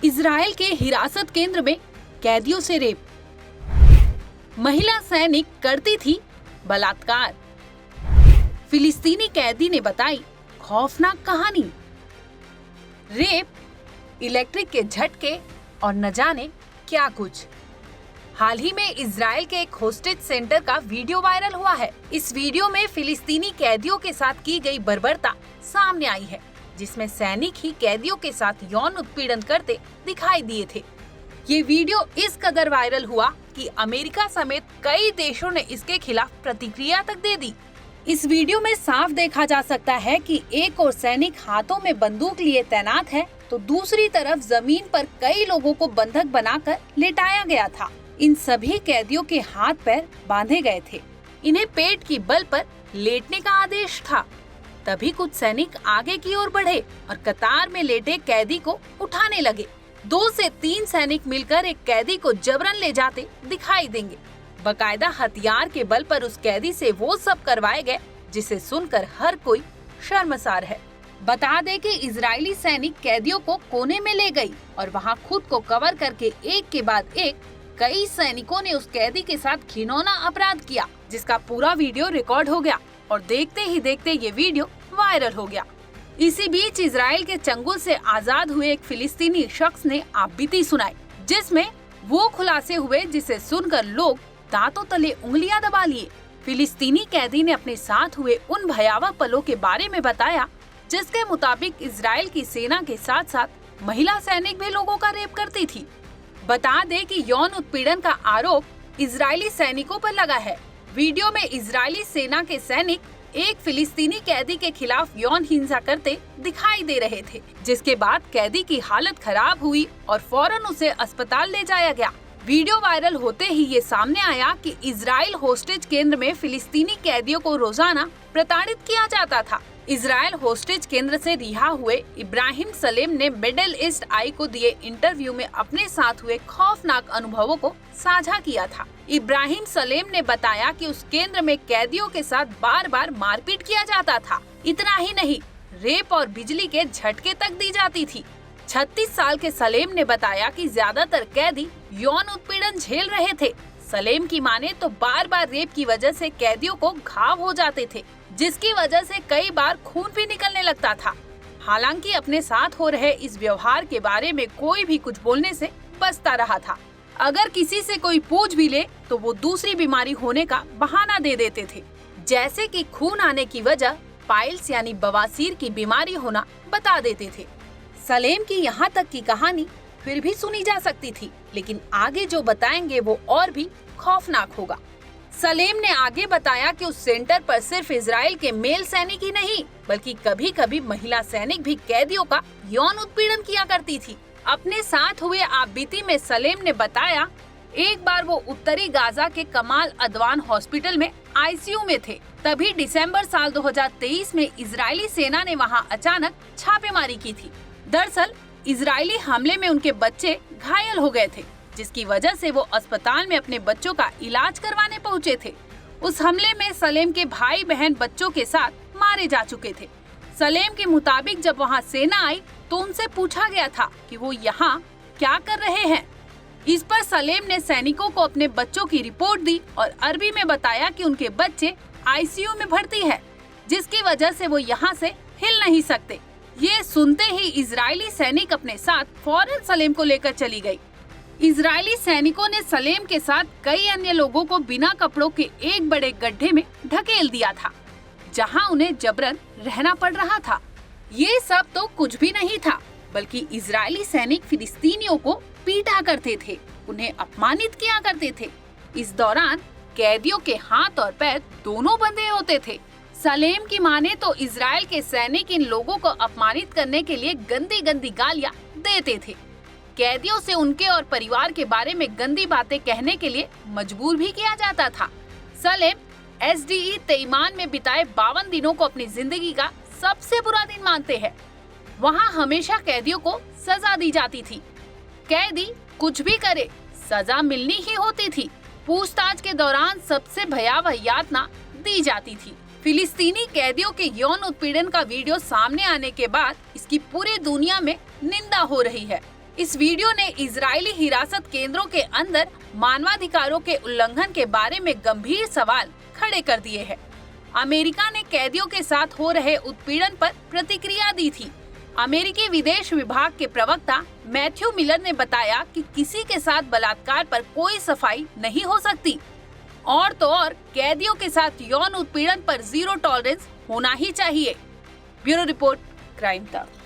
Israel के हिरासत केंद्र में कैदियों से रेप। महिला सैनिक करती थी बलात्कार। फिलिस्तीनी कैदी ने बताई खौफनाक कहानी। रेप, इलेक्ट्रिक के झटके और न जाने क्या कुछ। हाल ही में इजराइल के एक होस्टेज सेंटर का वीडियो वायरल हुआ है। इस वीडियो में फिलिस्तीनी कैदियों के साथ की गई बर्बरता सामने आई है, जिसमें सैनिक ही कैदियों के साथ यौन उत्पीड़न करते दिखाई दिए थे। ये वीडियो इस कदर वायरल हुआ कि अमेरिका समेत कई देशों ने इसके खिलाफ प्रतिक्रिया तक दे दी। इस वीडियो में साफ देखा जा सकता है कि एक और सैनिक हाथों में बंदूक लिए तैनात है, तो दूसरी तरफ जमीन पर कई लोगों को बंधक बनाकर लेटाया गया था। इन सभी कैदियों के हाथ पैर बांधे गए थे। इन्हें पेट की बल पर लेटने का आदेश था। तभी कुछ सैनिक आगे की ओर बढ़े और कतार में लेटे कैदी को उठाने लगे। 2 से 3 सैनिक मिलकर एक कैदी को जबरन ले जाते दिखाई देंगे। बकायदा हथियार के बल पर उस कैदी से वो सब करवाए गए जिसे सुनकर हर कोई शर्मसार है। बता दें कि इजरायली सैनिक कैदियों को कोने में ले गई और वहां खुद को कवर करके एक के बाद एक कई सैनिकों ने उस कैदी के साथ घिनौना अपराध किया, जिसका पूरा वीडियो रिकॉर्ड हो गया और देखते ही देखते ये वीडियो वायरल हो गया। इसी बीच इजराइल के चंगुल से आजाद हुए एक फिलिस्तीनी शख्स ने आपबीती सुनाई, जिसमें वो खुलासे हुए जिसे सुनकर लोग दांतों तले उंगलियां दबा लिए। फिलिस्तीनी कैदी ने अपने साथ हुए उन भयावह पलों के बारे में बताया, जिसके मुताबिक इजराइल की सेना के साथ साथ महिला सैनिक भी लोगों का रेप करती थी। बता दें कि यौन उत्पीड़न का आरोप इजरायली सैनिकों पर लगा है। वीडियो में इजरायली सेना के सैनिक एक फिलिस्तीनी कैदी के खिलाफ यौन हिंसा करते दिखाई दे रहे थे, जिसके बाद कैदी की हालत खराब हुई और फौरन उसे अस्पताल ले जाया गया। वीडियो वायरल होते ही ये सामने आया कि इजराइल होस्टेज केंद्र में फिलिस्तीनी कैदियों को रोजाना प्रताड़ित किया जाता था। इजराइल होस्टेज केंद्र से रिहा हुए इब्राहिम सलेम ने मिडल ईस्ट आई को दिए इंटरव्यू में अपने साथ हुए खौफनाक अनुभवों को साझा किया था। इब्राहिम सलेम ने बताया कि उस केंद्र में कैदियों के साथ बार बार मारपीट किया जाता था। इतना ही नहीं, रेप और बिजली के झटके तक दी जाती थी। 36 साल के सलेम ने बताया कि ज्यादातर कैदी यौन उत्पीड़न झेल रहे थे। सलेम की माने तो बार बार रेप की वजह से कैदियों को घाव हो जाते थे, जिसकी वजह से कई बार खून भी निकलने लगता था। हालांकि अपने साथ हो रहे इस व्यवहार के बारे में कोई भी कुछ बोलने से बचता रहा था। अगर किसी से कोई पूछ भी ले तो वो दूसरी बीमारी होने का बहाना दे देते थे, जैसे कि खून आने की वजह पाइल्स यानी बवासीर की बीमारी होना बता देते थे। सलेम की यहाँ तक की कहानी फिर भी सुनी जा सकती थी, लेकिन आगे जो बताएंगे वो और भी खौफनाक होगा। सलेम ने आगे बताया कि उस सेंटर पर सिर्फ इजराइल के मेल सैनिक ही नहीं, बल्कि कभी कभी महिला सैनिक भी कैदियों का यौन उत्पीड़न किया करती थी। अपने साथ हुए आपबीती में सलेम ने बताया, एक बार वो उत्तरी गाजा के कमाल अदवान हॉस्पिटल में आईसीयू में थे। तभी दिसंबर साल 2023 में इजरायली सेना ने वहाँ अचानक छापेमारी की थी। दरअसल इजरायली हमले में उनके बच्चे घायल हो गए थे, जिसकी वजह से वो अस्पताल में अपने बच्चों का इलाज करवाने पहुंचे थे। उस हमले में सलेम के भाई बहन बच्चों के साथ मारे जा चुके थे। सलेम के मुताबिक जब वहां सेना आई तो उनसे पूछा गया था कि वो यहाँ क्या कर रहे हैं। इस पर सलेम ने सैनिकों को अपने बच्चों की रिपोर्ट दी और अरबी में बताया कि उनके बच्चे आईसीयू में भर्ती है, जिसकी वजह से वो यहाँ से हिल नहीं सकते। ये सुनते ही इजरायली सैनिक अपने साथ फौरन सलेम को लेकर चली गई। इजरायली सैनिकों ने सलेम के साथ कई अन्य लोगों को बिना कपड़ों के एक बड़े गड्ढे में ढकेल दिया था, जहां उन्हें जबरन रहना पड़ रहा था। ये सब तो कुछ भी नहीं था, बल्कि इजरायली सैनिक फिलिस्तीनियों को पीटा करते थे, उन्हें अपमानित किया करते थे। इस दौरान कैदियों के हाथ और पैर दोनों बंधे होते थे। सलेम की माने तो इजराइल के सैनिक इन लोगों को अपमानित करने के लिए गंदी गंदी गालियां देते थे। कैदियों से उनके और परिवार के बारे में गंदी बातें कहने के लिए मजबूर भी किया जाता था। सलेम एसडीई तेईमान में बिताए 52 दिनों को अपनी जिंदगी का सबसे बुरा दिन मानते हैं। वहाँ हमेशा कैदियों को सजा दी जाती थी। कैदी कुछ भी करे, सजा मिलनी ही होती थी। पूछताछ के दौरान सबसे भयावह यातना दी जाती थी। फिलिस्तीनी कैदियों के यौन उत्पीड़न का वीडियो सामने आने के बाद इसकी पूरी दुनिया में निंदा हो रही है। इस वीडियो ने इजरायली हिरासत केंद्रों के अंदर मानवाधिकारों के उल्लंघन के बारे में गंभीर सवाल खड़े कर दिए हैं। अमेरिका ने कैदियों के साथ हो रहे उत्पीड़न पर प्रतिक्रिया दी थी। अमेरिकी विदेश विभाग के प्रवक्ता मैथ्यू मिलर ने बताया कि किसी के साथ बलात्कार पर कोई सफाई नहीं हो सकती और तो और कैदियों के साथ यौन उत्पीड़न पर जीरो टॉलरेंस होना ही चाहिए। ब्यूरो रिपोर्ट, क्राइम तक।